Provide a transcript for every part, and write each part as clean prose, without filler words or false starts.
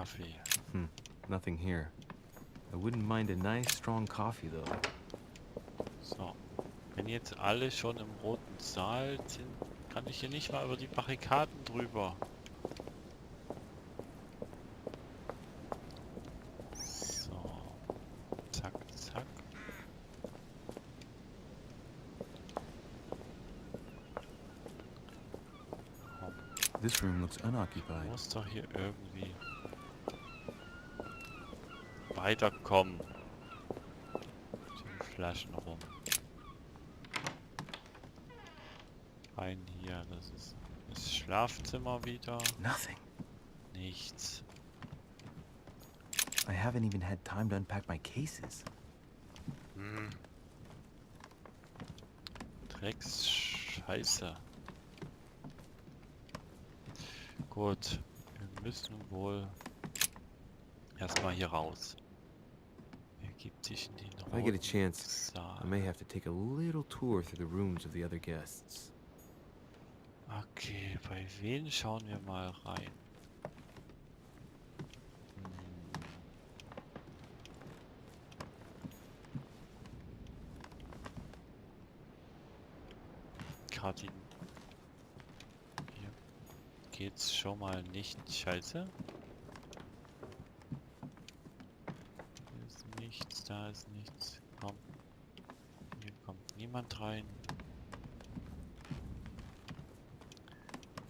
Kaffee. Nothing here. I wouldn't mind a nice strong coffee though. So. Wenn jetzt alle schon im roten Saal sind, kann ich hier nicht mal über die Barrikaden drüber. So. Zack, zack. Komm. This room looks unoccupied. Muss doch hier irgendwie weiterkommen. Die Flaschen rum. Rein hier, das ist das Schlafzimmer wieder. Nothing. Nichts. I haven't even had time to unpack my cases. Drecksscheiße. Gut, wir müssen wohl erstmal hier raus. Er gibt sich in den If I get a roten chance, Saal. I may have to take a little tour through the rooms of the other guests. Okay, bei wen schauen wir mal rein? Gerade hier geht's schon mal nicht. Scheiße. Hier ist nichts, da ist nichts. Komm. Hier kommt niemand rein.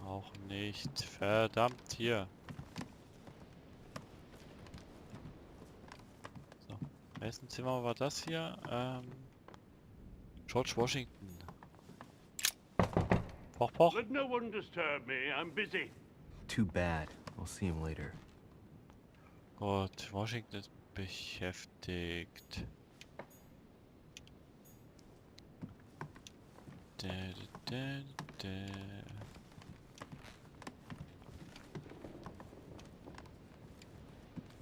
Auch nicht. Verdammt, hier. So. Wessen Zimmer war das hier? George Washington. Poch, poch. Let no one disturb me. I'm busy. Too bad. I'll see him later. Gut, Washington ist beschäftigt. Da, da, da.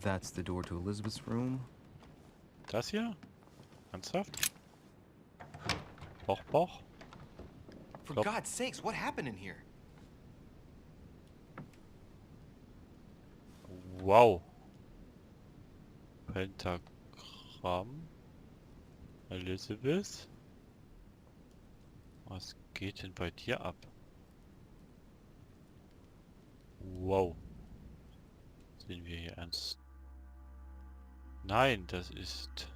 That's the door to Elizabeth's room. Das hier? Ernsthaft? Poch, poch. For Stop. God's sakes, what happened in here? Wow. Pentagramm. Elizabeth. Was geht denn bei dir ab? Wow. Sehen wir hier ernst? Nein, das ist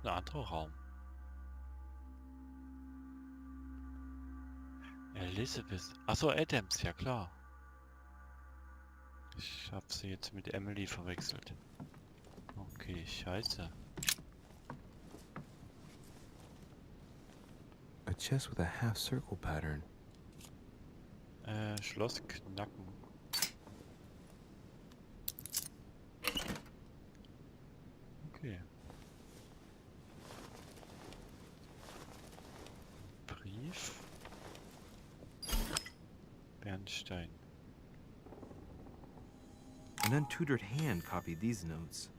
ein anderer Raum. Elizabeth. Achso, Adams, ja klar. Ich habe sie jetzt mit Emily verwechselt. Okay, scheiße. A chest with a half circle pattern. Schloss knacken. Okay. Brief. Bernstein. An untutored hand copied these notes.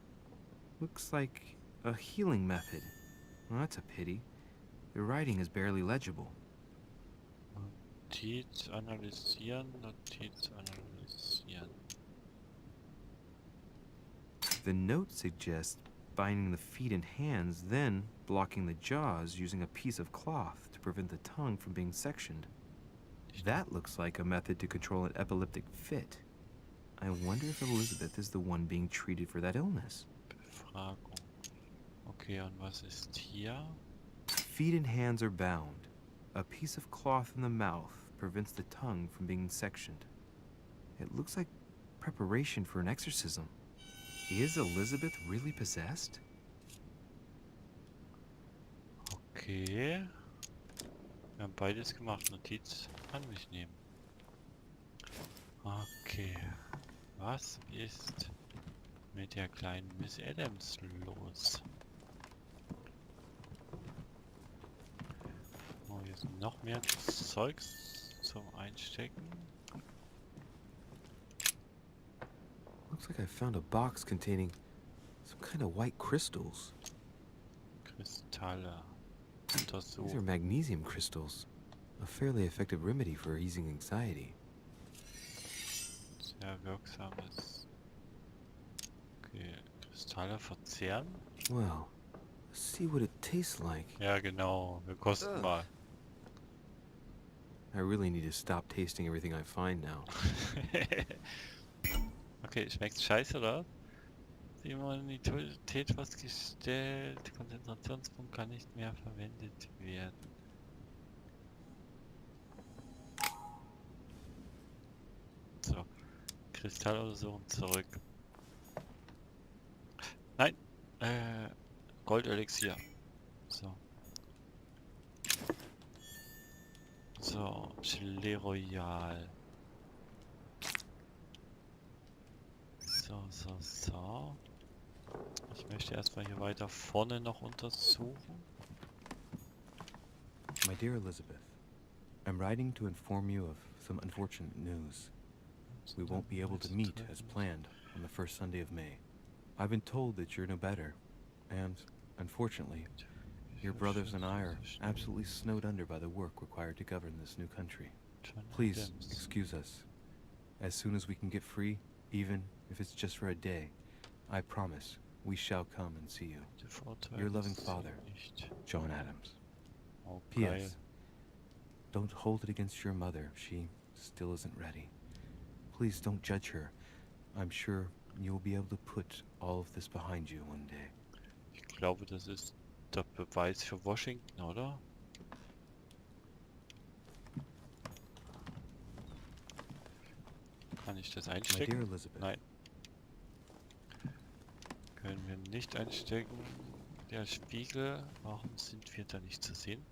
Looks like a healing method. Well, that's a pity. The writing is barely legible. Notiz analysieren, Notiz analysieren. The note suggests binding the feet and hands, then blocking the jaws using a piece of cloth to prevent the tongue from being sectioned. That looks like a method to control an epileptic fit. I wonder if Elizabeth is the one being treated for that illness. Befragung. Okay, und was ist hier? Feet and hands are bound. A piece of cloth in the mouth prevents the tongue from being sectioned. It looks like preparation for an exorcism. Is Elizabeth really possessed? Okay. Wir haben beides gemacht. Notiz an mich nehmen. Okay. Was ist mit der kleinen Miss Adams los? Oh, hier sind noch mehr Zeugs zum Einstecken. Looks like I found a box containing some kind of white crystals. Kristalle. These are Untersuchen. magnesium crystals. A fairly effective remedy for easing anxiety. Sehr wirksames Okay, Kristalle verzehren. Well, let's see what it tastes like. Ja, genau. Wir kosten Ugh. mal. I really need to stop tasting everything I find now. Okay, schmeckt scheiße, oder? Die Immunität festgestellt. Konzentrationspunkt kann nicht mehr verwendet werden. So, Kristalluntersuchung zurück. Nein! Goldelixier. So. So, Gelee Royal. So. Ich möchte erstmal hier weiter vorne noch untersuchen. My dear Elizabeth, I'm writing to inform you of some unfortunate news. We won't be able to meet as planned on the first Sunday of May. I've been told that you're no better, and, unfortunately, your brothers and I are absolutely snowed under by the work required to govern this new country. Please excuse us. As soon as we can get free, even if it's just for a day, I promise we shall come and see you. Your loving father, John Adams. P.S. Don't hold it against your mother. She still isn't ready. Please don't judge her. I'm sure you'll be able to put all of this behind you one day. Ich glaube, das ist der Beweis für Washington, oder? Kann ich das My dear einstecken? Elizabeth, Nein. Können wir nicht einstecken. Der Spiegel, warum sind wir da nicht zu sehen?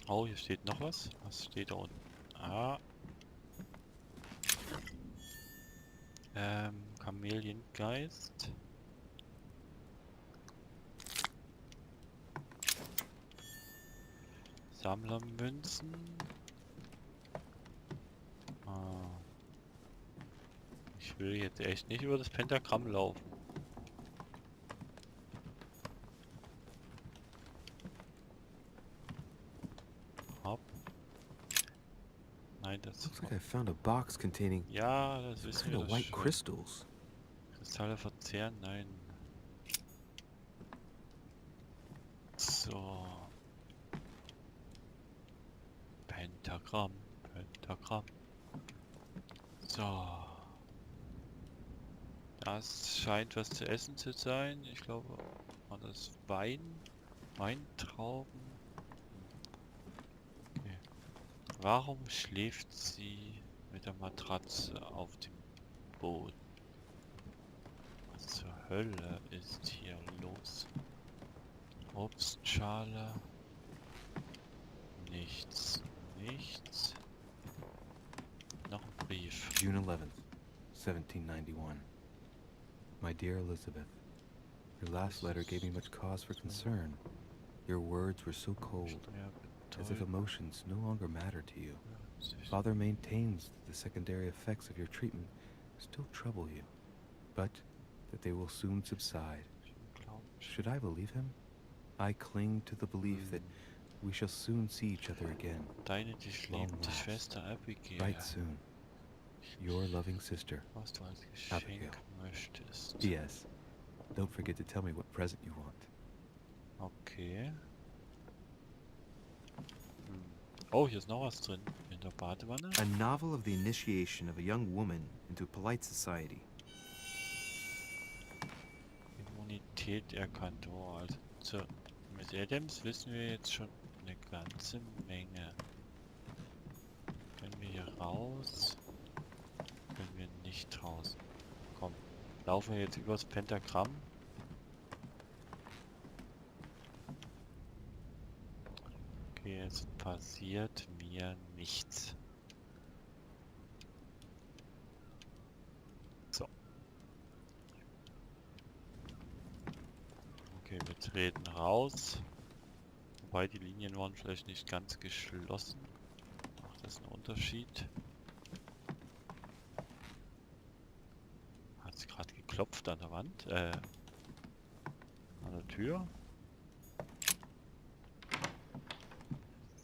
Oh, hier steht noch was. Was steht da unten? Ah. Kameliengeist. Sammlermünzen. Ah. Ich will jetzt echt nicht über das Pentagramm laufen. Hopp. Nein, das... looks like I found a box containing Ja, das some wissen kind wir of doch white schon. crystals. Kristalle verzehren? Nein. So. Pentagramm. So. Das scheint was zu essen zu sein. Ich glaube, war das Wein? Weintrauben? Okay. Warum schläft sie mit der Matratze auf dem Boden? Was zur Hölle ist hier los? Obstschale. Nichts. Noch ein Brief. June 11th, 1791. My dear Elizabeth, your last letter gave me much cause for concern. Your words were so cold, as if emotions no longer matter to you. Father maintains that the secondary effects of your treatment still trouble you, but that they will soon subside. Should I believe him? I cling to the belief that we shall soon see each other again. Deine dich Long liebende last. Schwester Abigail. Right soon. Your loving sister. Was du als Abigail. Geschenk möchtest. P.S. Don't forget to tell me what present you want. Okay. Oh, hier ist noch was drin. In der Badewanne. A novel of the initiation of a young woman into polite society. Immunität erkannt. Oh, also mit Adams wissen wir jetzt schon eine ganze Menge. Können wir hier raus? Können wir nicht raus. Komm, laufen wir jetzt übers Pentagramm. Okay, es passiert mir nichts. So. Okay, wir treten raus. Wobei die Linien waren vielleicht nicht ganz geschlossen. Macht das einen Unterschied? Hat es gerade geklopft an der Wand? An der Tür?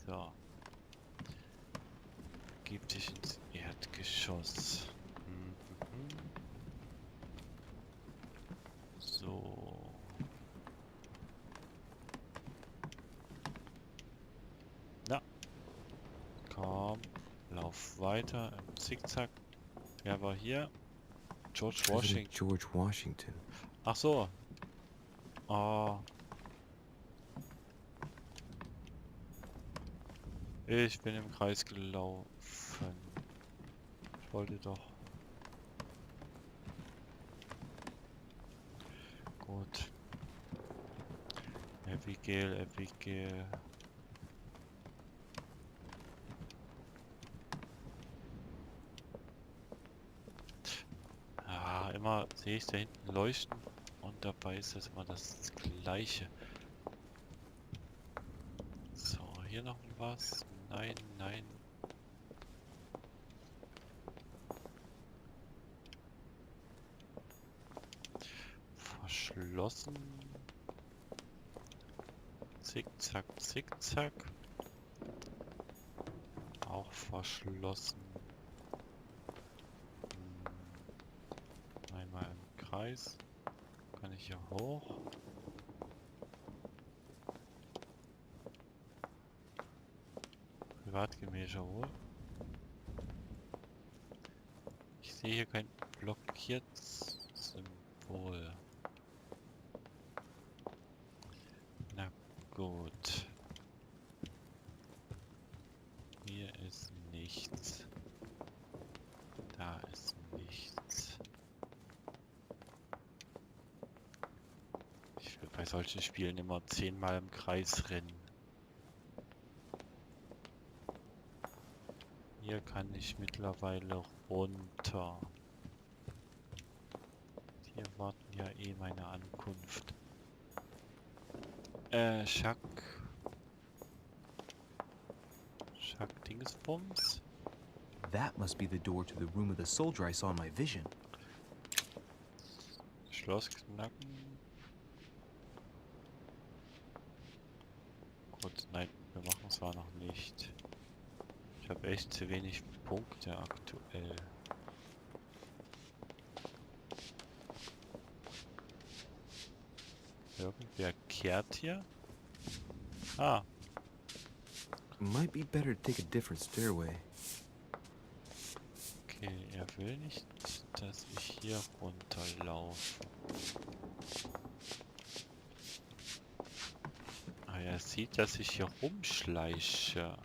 So. Gib dich ins Erdgeschoss. Mhm. So. Na. Komm. Lauf weiter im Zickzack. Wer war hier? George President Washington. George Washington. Ach so. Oh. Ich bin im Kreis gelaufen. Ich wollte doch. Gut. Abigail, Abigail. Ja, immer sehe ich da hinten leuchten und dabei ist das immer das Gleiche. So, hier noch was. Nein, nein. Verschlossen. Zickzack, zickzack. Auch verschlossen. Einmal im Kreis. Kann ich hier hoch? Privatgemächer wohl. Ich sehe hier kein blockiertes Symbol. Na gut. Hier ist nichts. Da ist nichts. Ich will bei solchen Spielen immer 10-mal im Kreis rennen. Hier kann ich mittlerweile runter. Hier warten ja eh meine Ankunft. Schack. Schack Dingsbums. That must be the door to the room of the soldier I saw in my vision. Schloss knacken. Gut, nein, wir machen es zwar noch nicht. Ich habe echt zu wenig Punkte aktuell. Irgendwer kehrt hier? Ah, Might be better to take a different stairway. okay, er will nicht, dass ich hier runterlaufe. Ah, er sieht, dass ich hier rumschleiche.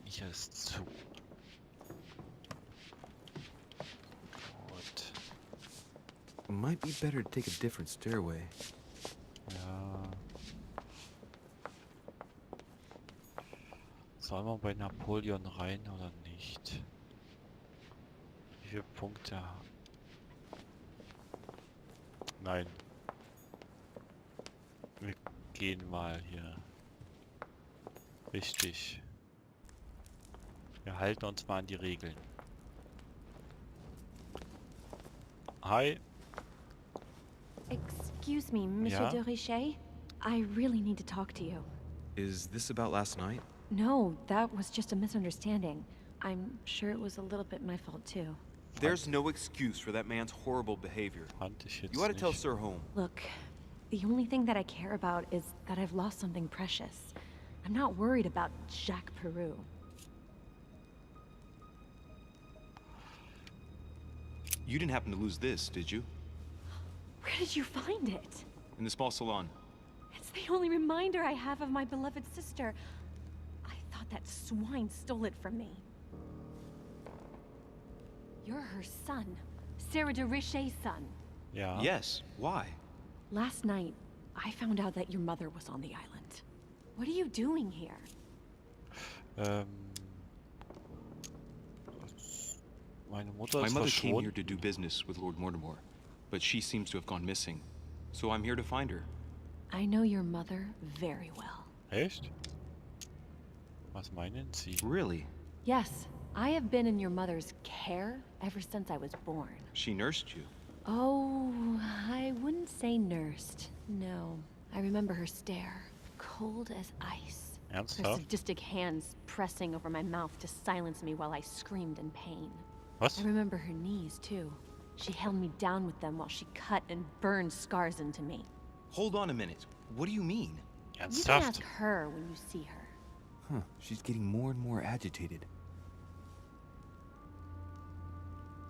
Hier ist zu. Gut. Might be better to take a different stairway. Ja. Sollen wir bei Napoleon rein oder nicht? Wie viele Punkte? Nein. Wir gehen mal hier. Richtig. Wir halten uns mal an die Regeln. Hi. Excuse me, Monsieur Yeah? de Richet? I really need to talk to you. Is this about last night? No, that was just a misunderstanding. I'm sure it was a little bit my fault too. There's no excuse for that man's horrible behavior. Fand ich jetzt You ought to tell nicht. Sir Home. Look, the only thing that I care about is that I've lost something precious. I'm not worried about Jacques Peru. You didn't happen to lose this, did you? Where did you find it? In the small salon. It's the only reminder I have of my beloved sister. I thought that swine stole it from me. You're her son, Sarah de Richet's son. Ja. Yes. Why? Last night, I found out that your mother was on the island. What are you doing here? Meine Mutter My ist mother came here verschwunden. to do business with Lord Mortimer, but she seems to have gone missing. So I'm here to find her. I know your mother very well. Echt? Was meinen Sie? Really? Yes, I have been in your mother's care ever since I was born. She nursed you. Oh, I wouldn't say nursed. No. I remember her stare. Cold as ice. Her Ernsthaft? sadistic hands pressing over my mouth to silence me while I screamed in pain. Was? I remember her knees, too. She held me down with them while she cut and burned scars into me. Hold on a minute. What do you mean? You can Ernsthaft? ask her when you see her. Huh, she's getting more and more agitated.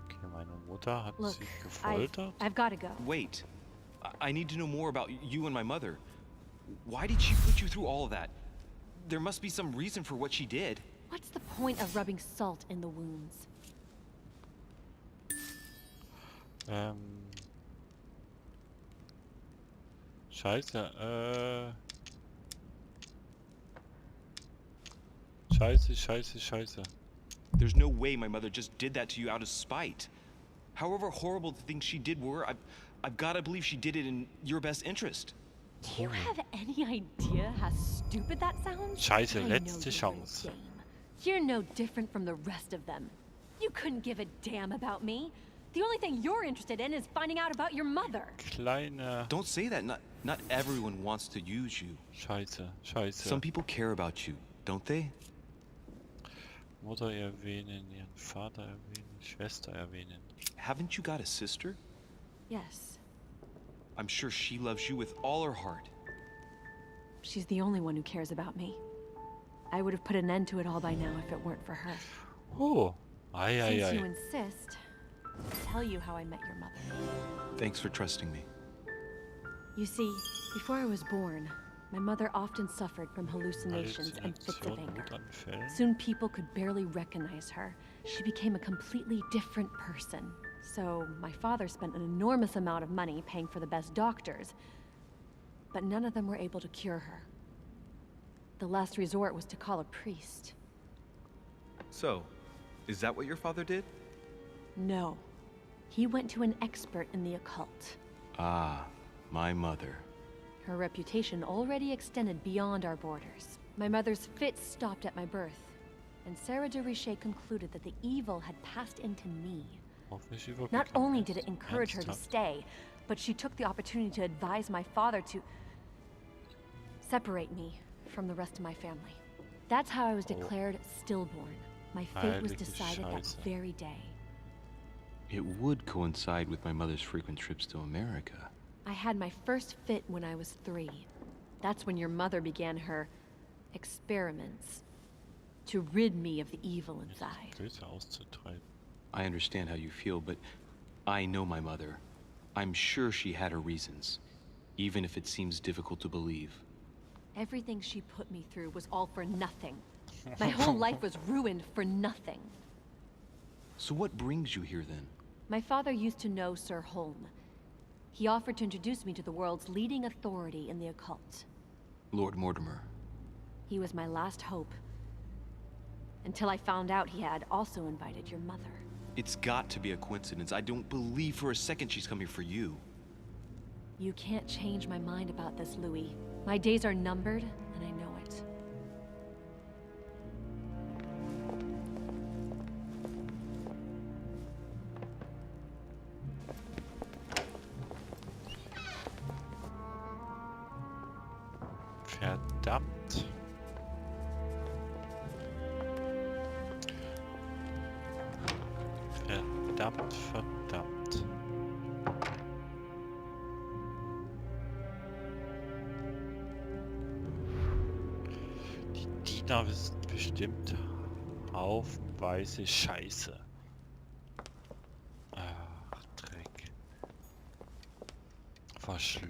Okay, meine Mutter hat Look, sie gefoltert. I've got to go. Wait. I need to know more about you and my mother. Why did she put you through all of that? There must be some reason for what she did. What's the point of rubbing salt in the wounds? Scheiße, Scheiße. There's no way my mother just did that to you out of spite. However horrible the things she did were, I've got to believe she did it in your best interest. Do you have any idea how stupid that sounds? Scheiße, I letzte know Chance. you're a dame. You're no different from the rest of them. You couldn't give a damn about me. The only thing you're interested in is finding out about your mother. Kleine Don't say that. Not everyone wants to use you. Scheiße. Some people care about you, don't they? Mutter erwähnen, ihren Vater erwähnen, Schwester erwähnen. Haven't you got a sister? Yes, I'm sure she loves you with all her heart. she's the only one who cares about me. I would have put an end to it all by now if it weren't for her. Oh, Since you insist, I'll tell you how I met your mother. Thanks for trusting me. You see, before I was born, my mother often suffered from hallucinations and fits of anger. Wutanfällen. Soon people could barely recognize her. She became a completely different person. So my father spent an enormous amount of money paying for the best doctors, but none of them were able to cure her. The last resort was to call a priest. So, is that what your father did? No. He went to an expert in the occult. Ah, my mother. Her reputation already extended beyond our borders. My mother's fits stopped at my birth, and Sarah de Richet concluded that the evil had passed into me. Hoffentlich Not übergegangen only ist. did it encourage her to Ernsthaft? stay, but she took the opportunity to advise my father to separate me from the rest of my family. That's how I was declared stillborn. My fate was Heilige decided that Scheiße. very day. It would coincide with my mother's frequent trips to America. I had my first fit when I was 3. That's when your mother began her experiments to rid me of the evil inside. Größe auszutreiben. I understand how you feel, but I know my mother. I'm sure she had her reasons, even if it seems difficult to believe. Everything she put me through was all for nothing. My whole life was ruined for nothing. So what brings you here then? My father used to know Sir Holm. He offered to introduce me to the world's leading authority in the occult. Lord Mortimer. He was my last hope. Until I found out he had also invited your mother. It's got to be a coincidence. I don't believe for a second she's coming for you. You can't change my mind about this, Louis. My days are numbered, and I know it. Verdammt. Verdammt. Die Diener sind bestimmt haufenweise Scheiße. Ach, Dreck. Verschluckt.